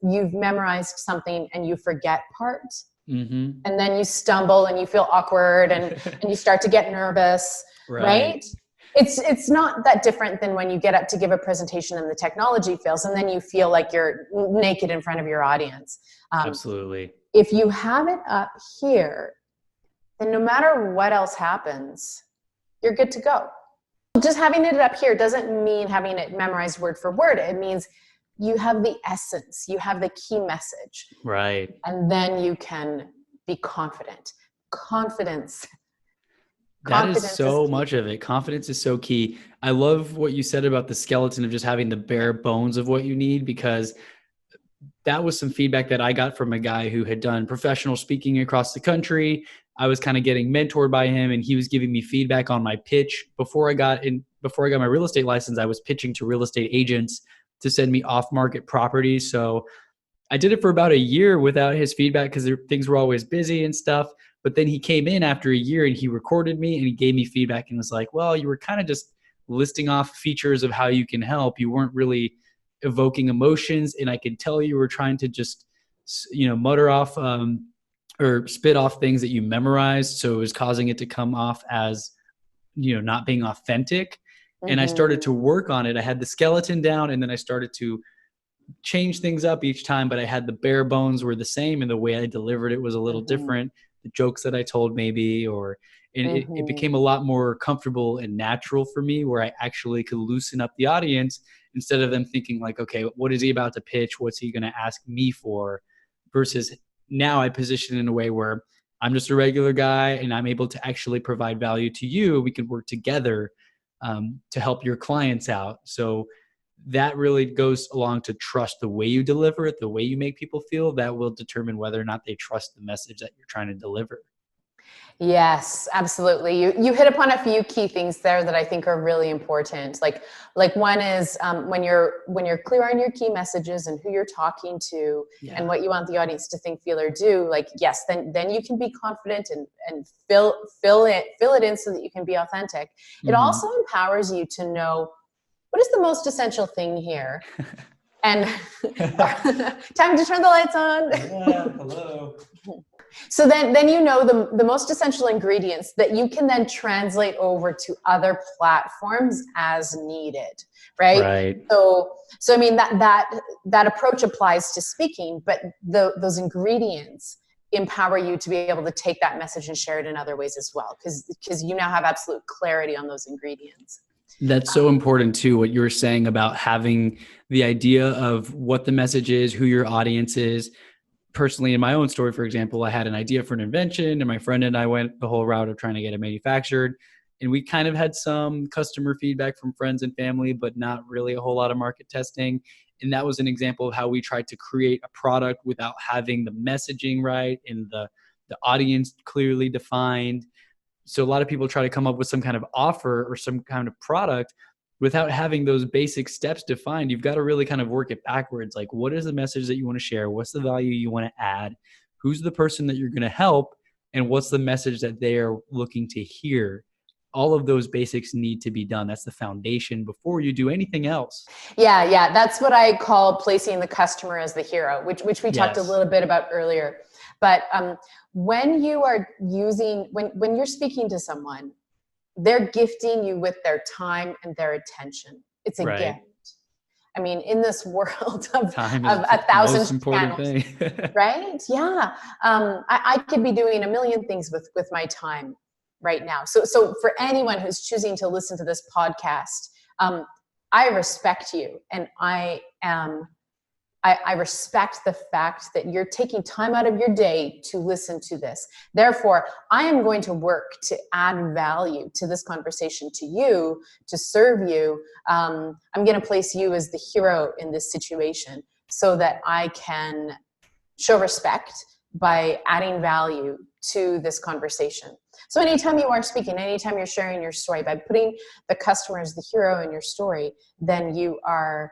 you've memorized something and you forget part, Mm-hmm. and then you stumble and you feel awkward and you start to get nervous, Right. right? It's not that different than when you get up to give a presentation and the technology fails, and then you feel like you're naked in front of your audience. Absolutely. If you have it up here, then no matter what else happens, you're good to go. Just having it up here doesn't mean having it memorized word for word. It means you have the essence, you have the key message. Right. And then you can be confident. Confidence. That is Confidence is so key. much of it. Confidence is so key. I love what you said about the skeleton of just having the bare bones of what you need, because that was some feedback that I got from a guy who had done professional speaking across the country. I was kind of getting mentored by him, and he was giving me feedback on my pitch. Before I got my real estate license, I was pitching to real estate agents to send me off-market properties. So I did it for about a year without his feedback because things were always busy and stuff. But then he came in after a year and he recorded me and he gave me feedback and was like, well, you were kind of just listing off features of how you can help. You weren't really evoking emotions. And I could tell you were trying to just, mutter off or spit off things that you memorized. So it was causing it to come off as, not being authentic. And I started to work on it. I had the skeleton down, and then I started to change things up each time, but I had the bare bones were the same, and the way I delivered it was a little different. The jokes that I told maybe, it became a lot more comfortable and natural for me, where I actually could loosen up the audience instead of them thinking like, okay, what is he about to pitch? What's he going to ask me for? Versus now I position it in a way where I'm just a regular guy and I'm able to actually provide value to you. We can work together to help your clients out. So that really goes along to trust. The way you deliver it, the way you make people feel, that will determine whether or not they trust the message that you're trying to deliver. Yes, absolutely. You hit upon a few key things there that I think are really important. Like one is when you're clear on your key messages and who you're talking to, and what you want the audience to think, feel, or do. Like, yes, then you can be confident and fill it in so that you can be authentic. It also empowers you to know what is the most essential thing here. And time to turn the lights on. Yeah, hello. So then you know the most essential ingredients that you can then translate over to other platforms as needed, right? Right. So I mean that approach applies to speaking, but those ingredients empower you to be able to take that message and share it in other ways as well, because you now have absolute clarity on those ingredients. That's so important too, what you were saying about having the idea of what the message is, who your audience is. Personally, in my own story, for example, I had an idea for an invention, and my friend and I went the whole route of trying to get it manufactured. And we kind of had some customer feedback from friends and family, but not really a whole lot of market testing. And that was an example of how we tried to create a product without having the messaging right and the audience clearly defined. So a lot of people try to come up with some kind of offer or some kind of product without having those basic steps defined. You've got to really kind of work it backwards. Like, what is the message that you want to share? What's the value you want to add? Who's the person that you're going to help? And what's the message that they are looking to hear? All of those basics need to be done. That's the foundation before you do anything else. Yeah. That's what I call placing the customer as the hero, which we talked a little bit about earlier. But when you are when you're speaking to someone, they're gifting you with their time and their attention. It's a gift. I mean, in this world of 1,000 most important channels, thing. right? Yeah. I could be doing a million things with my time right now. So for anyone who's choosing to listen to this podcast, I respect you, and I respect the fact that you're taking time out of your day to listen to this. Therefore, I am going to work to add value to this conversation, to you, to serve you. I'm going to place you as the hero in this situation so that I can show respect by adding value to this conversation. So anytime you are speaking, anytime you're sharing your story, by putting the customer as the hero in your story, then you are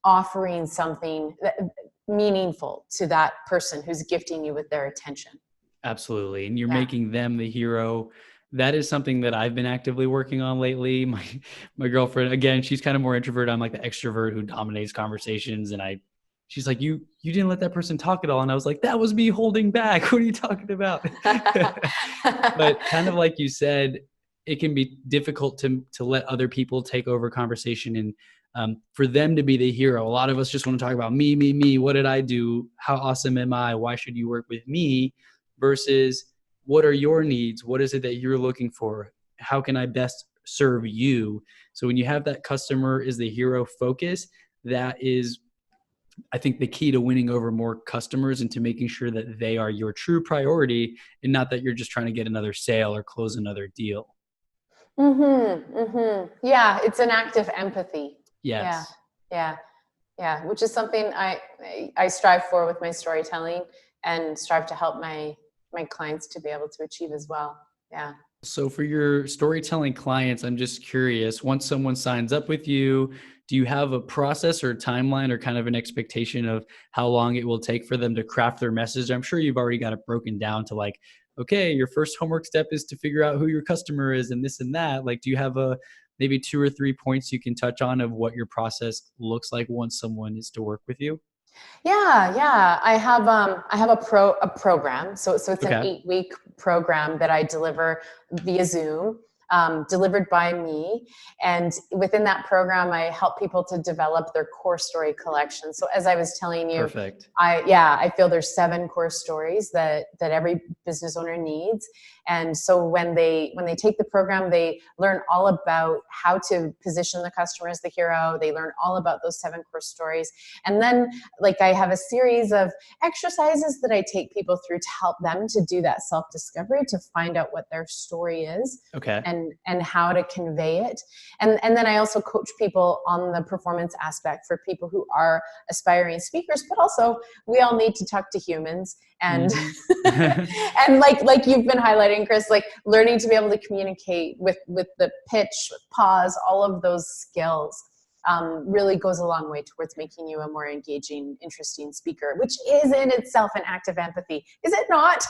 offering something meaningful to that person who's gifting you with their attention. Absolutely. And you're Yeah. making them the hero. That is something that I've been actively working on lately. My girlfriend, again, she's kind of more introvert. I'm like the extrovert who dominates conversations. And she's like, you didn't let that person talk at all. And I was like, that was me holding back. What are you talking about? But kind of like you said, it can be difficult to let other people take over conversation and for them to be the hero. A lot of us just want to talk about me, me, me. What did I do? How awesome am I? Why should you work with me? Versus what are your needs? What is it that you're looking for? How can I best serve you? So when you have that customer is the hero focus, that is, I think, the key to winning over more customers and to making sure that they are your true priority and not that you're just trying to get another sale or close another deal. Yeah, it's an act of empathy. Yeah, Yes. yeah, yeah. Which is something I strive for with my storytelling, and strive to help my clients to be able to achieve as well. Yeah. So for your storytelling clients, I'm just curious, once someone signs up with you, do you have a process or timeline or kind of an expectation of how long it will take for them to craft their message? I'm sure you've already got it broken down to like, okay, your first homework step is to figure out who your customer is and this and that. Like, do you have a maybe 2 or 3 points you can touch on of what your process looks like once someone is to work with you? Yeah. I have a program. So it's an Okay, 8-week program that I deliver via Zoom, delivered by me. And within that program, I help people to develop their core story collection. So as I was telling you, perfect. I feel there's 7 core stories that every business owner needs. And so when they take the program, they learn all about how to position the customer as the hero. They learn all about those 7 core stories. And then, like, I have a series of exercises that I take people through to help them to do that self-discovery, to find out what their story is Okay. and how to convey it. And then I also coach people on the performance aspect for people who are aspiring speakers, but also we all need to talk to humans. And and like you've been highlighting, Chris, like learning to be able to communicate with the pitch, with pause, all of those skills really goes a long way towards making you a more engaging, interesting speaker, which is in itself an act of empathy. Is it not?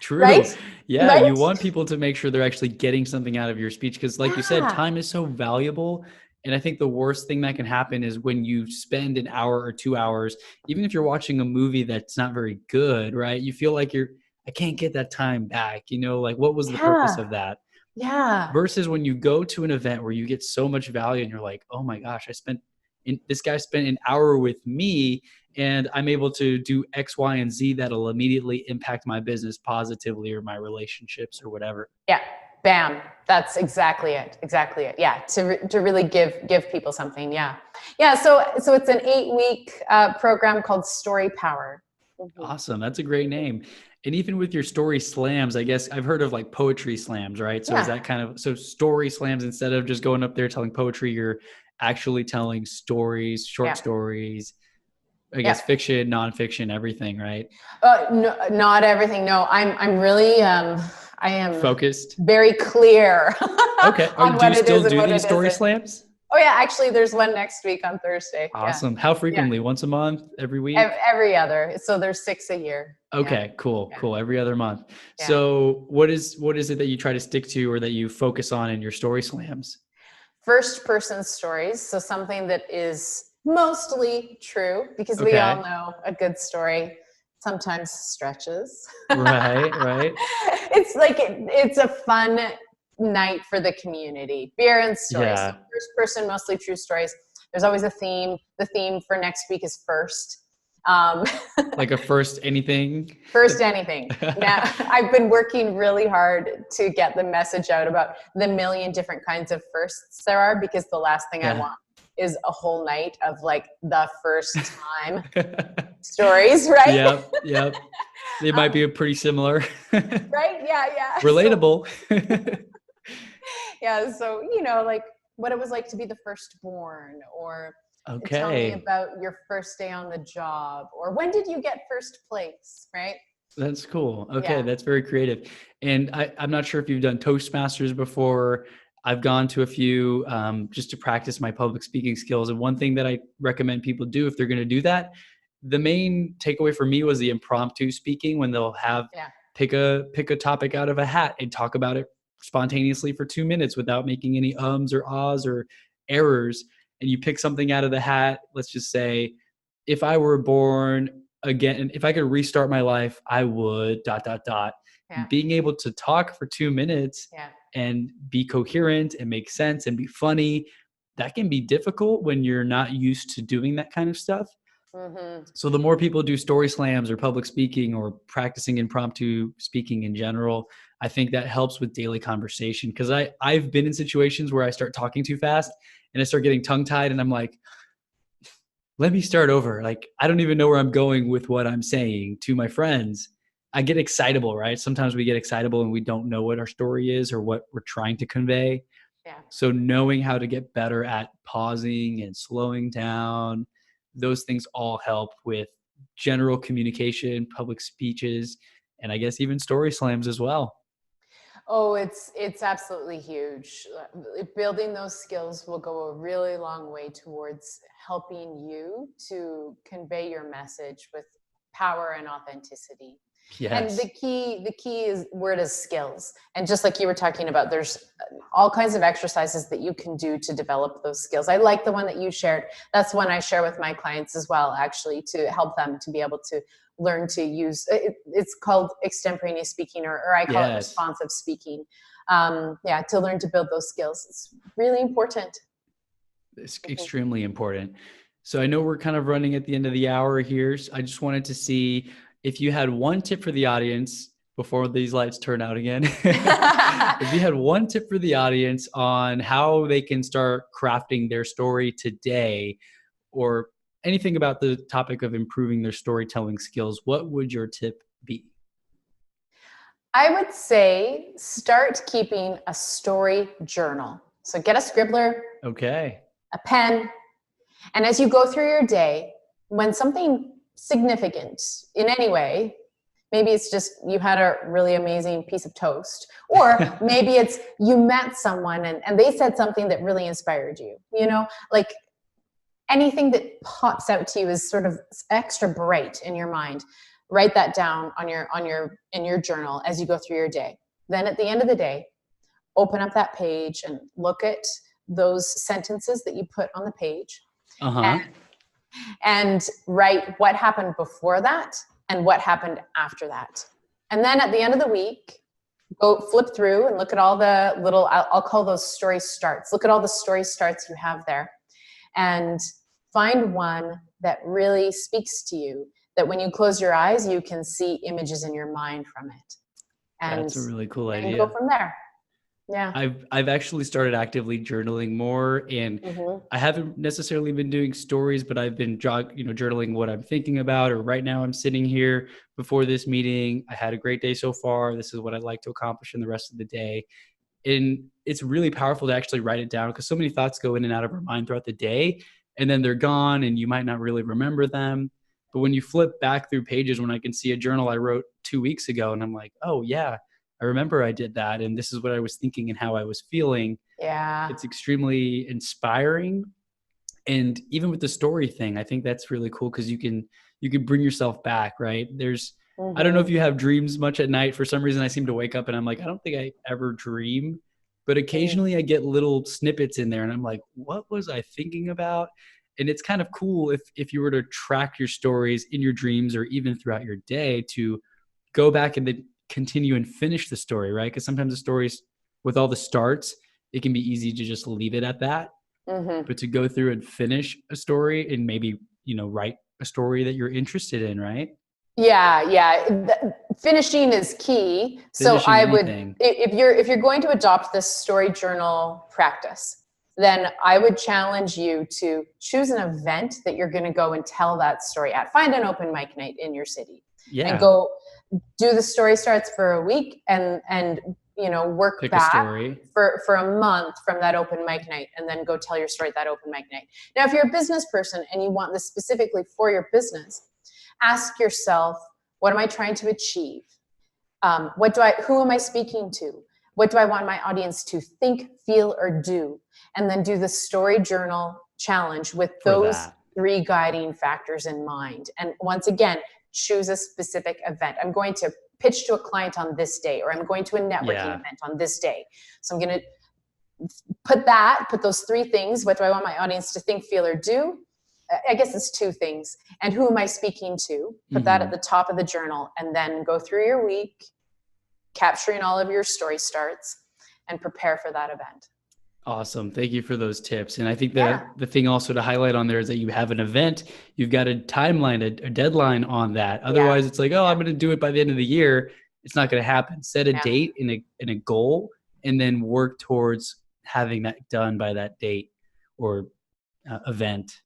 True. Right? Yeah, Right? you want people to make sure they're actually getting something out of your speech because, like you said, Yeah. time is so valuable. And I think the worst thing that can happen is when you spend an hour or 2 hours, even if you're watching a movie that's not very good, right? You feel like I can't get that time back. Like what was the purpose Yeah. of that? Yeah. Versus when you go to an event where you get so much value and you're like, oh my gosh, this guy spent an hour with me and I'm able to do X, Y, and Z that'll immediately impact my business positively or my relationships or whatever. Yeah. Bam. That's exactly it. Exactly it. Yeah. To really give people something. Yeah. Yeah. So it's an 8-week program called Story Power. Mhm. Awesome. That's a great name. And even with your story slams, I guess I've heard of like poetry slams, right? So is Yeah. that so story slams, instead of just going up there telling poetry, you're actually telling stories, short Yeah. stories, I Yeah. guess fiction, nonfiction, everything, right? No, not everything. No, I'm really I am Focused. very clear Okay. on Do you what it still is and do what these it story isn't. slams? Oh yeah, actually, there's one next week on Thursday. Yeah. Awesome. How Yeah. frequently? Once a month? Every week? Every other. So there's 6 a year. Yeah. Okay, cool, Yeah. cool. Every other month. Yeah. So what is it that you try to stick to or that you focus on in your story slams? First person stories. So something that is mostly true, because we all Okay. know a good story sometimes stretches. Right, right. It's like it's a fun night for the community. Beer and stories. So Yeah. first person, mostly true stories. There's always a theme. The theme for next week is first. Um, Like a first anything. First anything. Now, I've been working really hard to get the message out about the million different kinds of firsts there are, because the last thing I Yeah. want is a whole night of like the first time stories, right? Yep, yep. They might be pretty similar. Right? Yeah. So, Relatable. yeah. So, like what it was like to be the firstborn, or tell me Okay. about your first day on the job, or when did you get first place, right? That's cool. Okay, Yeah. that's very creative. And I'm not sure if you've done Toastmasters before. I've gone to a few just to practice my public speaking skills. And one thing that I recommend people do if they're going to do that, the main takeaway for me was the impromptu speaking when they'll have Yeah. pick a topic out of a hat and talk about it spontaneously for 2 minutes without making any ums or ahs or errors. And you pick something out of the hat. Let's just say, if I were born again, if I could restart my life, I would dot dot dot. Yeah. Being able to talk for 2 minutes Yeah. and be coherent and make sense and be funny, that can be difficult when you're not used to doing that kind of stuff. Mm-hmm. So the more people do story slams or public speaking or practicing impromptu speaking in general, I think that helps with daily conversation. Because I've been in situations where I start talking too fast and I start getting tongue tied, and I'm like, let me start over. Like, I don't even know where I'm going with what I'm saying to my friends. I get excitable, right? Sometimes we get excitable and we don't know what our story is or what we're trying to convey. Yeah. So knowing how to get better at pausing and slowing down, those things all help with general communication, public speeches, and I guess even story slams as well. Oh, it's absolutely huge. Building those skills will go a really long way towards helping you to convey your message with power and authenticity. And Yes. the key is word is skills. And just like you were talking about, there's all kinds of exercises that you can do to develop those skills. I like the one that you shared. That's one I share with my clients as well, actually, to help them to be able to learn to use it's called extemporaneous speaking, or I call it Yes. responsive speaking. Yeah, to learn to build those skills. It's really important. It's Mhm. extremely important. So I know we're kind of running at the end of the hour here. So I just wanted to see if you had one tip for the audience before these lights turn out again. If you had one tip for the audience on how they can start crafting their story today, or anything about the topic of improving their storytelling skills, what would your tip be? I would say start keeping a story journal. So get a scribbler, Okay. a pen, and as you go through your day, when something significant in any way, maybe it's just you had a really amazing piece of toast, or maybe it's you met someone and they said something that really inspired you, like anything that pops out to you is sort of extra bright in your mind. Write that down in your journal as you go through your day. Then at the end of the day, open up that page and look at those sentences that you put on the page, Uh-huh. and write what happened before that and what happened after that. And then at the end of the week, go flip through and look at all the little, I'll call those story starts. Look at all the story starts you have there and find one that really speaks to you, that when you close your eyes, you can see images in your mind from it. That's a really cool And go idea. from there. Yeah. I've actually started actively journaling more, and Mm-hmm. I haven't necessarily been doing stories, but I've been journaling what I'm thinking about. Or right now, I'm sitting here before this meeting. I had a great day so far. This is what I'd like to accomplish in the rest of the day. And it's really powerful to actually write it down, because so many thoughts go in and out of our mind throughout the day, and then they're gone and you might not really remember them. But when you flip back through pages, when I can see a journal I wrote 2 weeks ago and I'm like, oh yeah, I remember I did that, and this is what I was thinking and how I was feeling, Yeah. it's extremely inspiring. And even with the story thing, I think that's really cool, because you can bring yourself back, right? I don't know if Mm-hmm. you have dreams much at night. For some reason I seem to wake up and I'm like, I don't think I ever dream, but occasionally I get little snippets in there and I'm like, what was I thinking about? And it's kind of cool if you were to track your stories in your dreams or even throughout your day, to go back and then continue and finish the story, right? Because sometimes the stories, with all the starts, it can be easy to just leave it at that. Mm-hmm. But to go through and finish a story and maybe, write a story that you're interested in, right? Yeah, yeah. Finishing is key. So Finishing I would, anything. if you're going to adopt this story journal practice, then I would challenge you to choose an event that you're going to go and tell that story at. Find an open mic night in your city and Yeah. go do the story starts for a week, and work Pick a back story. for a month from that open mic night, and then go tell your story at that open mic night. Now, if you're a business person and you want this specifically for your business, ask yourself, what am I trying to achieve? Who am I speaking to? What do I want my audience to think, feel, or do? And then do the story journal challenge with For those that. 3 guiding factors in mind. And once again, choose a specific event. I'm going to pitch to a client on this day, or I'm going to a networking Yeah. event on this day. So I'm going to put those three things. What do I want my audience to think, feel, or do? I guess it's two things. And who am I speaking to? Put that at the top of the journal, and then go through your week, capturing all of your story starts, and prepare for that event. Awesome. Thank you for those tips. And I think the thing also to highlight on there is that you have an event, you've got a timeline, a deadline on that. Otherwise it's like, oh, I'm going to do it by the end of the year. It's not going to happen. Set a date and a goal, and then work towards having that done by that date or event.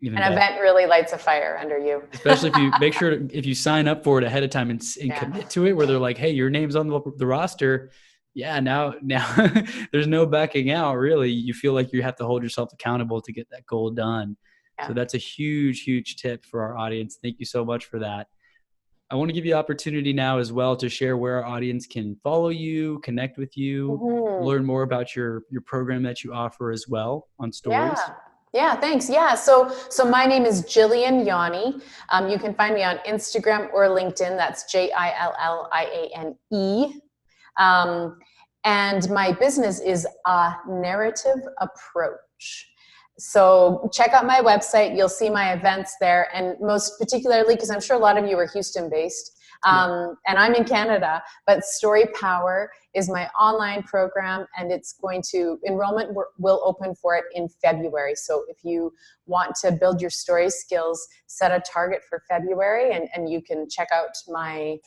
Event really lights a fire under you. Especially if you make sure, if you sign up for it ahead of time and commit to it, where they're like, hey, your name's on the roster. Yeah, now there's no backing out, really. You feel like you have to hold yourself accountable to get that goal done. So that's a huge, huge tip for our audience. Thank you so much for that. I want to give you opportunity now as well to share where our audience can follow you, connect with you, learn more about your program that you offer as well on stories. Yeah, thanks. Yeah, so my name is Jilliane Yawney. You can find me on Instagram or LinkedIn. That's Jilliane. And my business is a narrative approach. So check out my website. You'll see my events there. And most particularly, because I'm sure a lot of you are Houston based, and I'm in Canada, but Story Power is my online program, and enrollment will open for it in February. So if you want to build your story skills, set a target for February, and you can check out my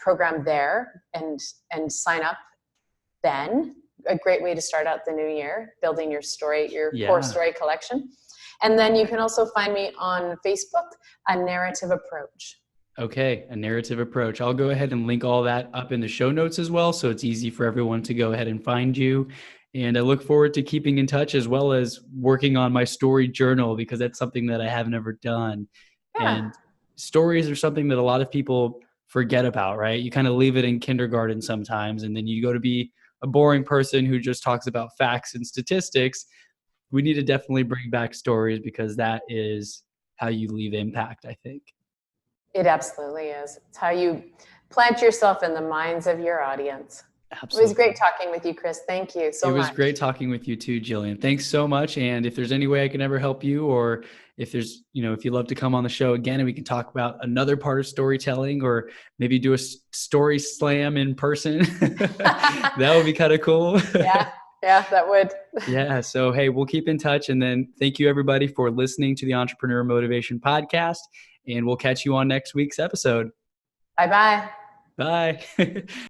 program there and sign up then. A great way to start out the new year, building your story, your core story collection. And then you can also find me on Facebook, A Narrative Approach. Okay, A Narrative Approach. I'll go ahead and link all that up in the show notes as well, so it's easy for everyone to go ahead and find you. And I look forward to keeping in touch, as well as working on my story journal, because that's something that I have never done. And stories are something that a lot of people forget about, right? You kind of leave it in kindergarten sometimes, and then you go to be a boring person who just talks about facts and statistics. We need to definitely bring back stories, because that is how you leave impact, I think. It absolutely is. It's how you plant yourself in the minds of your audience. Absolutely. It was great talking with you, Chris. Thank you so much. It was great talking with you too, Jilliane. Thanks so much. And if there's any way I can ever help you, or if there's, if you'd love to come on the show again and we can talk about another part of storytelling, or maybe do a story slam in person, that would be kind of cool. Yeah, that would. Yeah. So, hey, we'll keep in touch. And then thank you everybody for listening to the Entrepreneur Motivation Podcast. And we'll catch you on next week's episode. Bye-bye. Bye.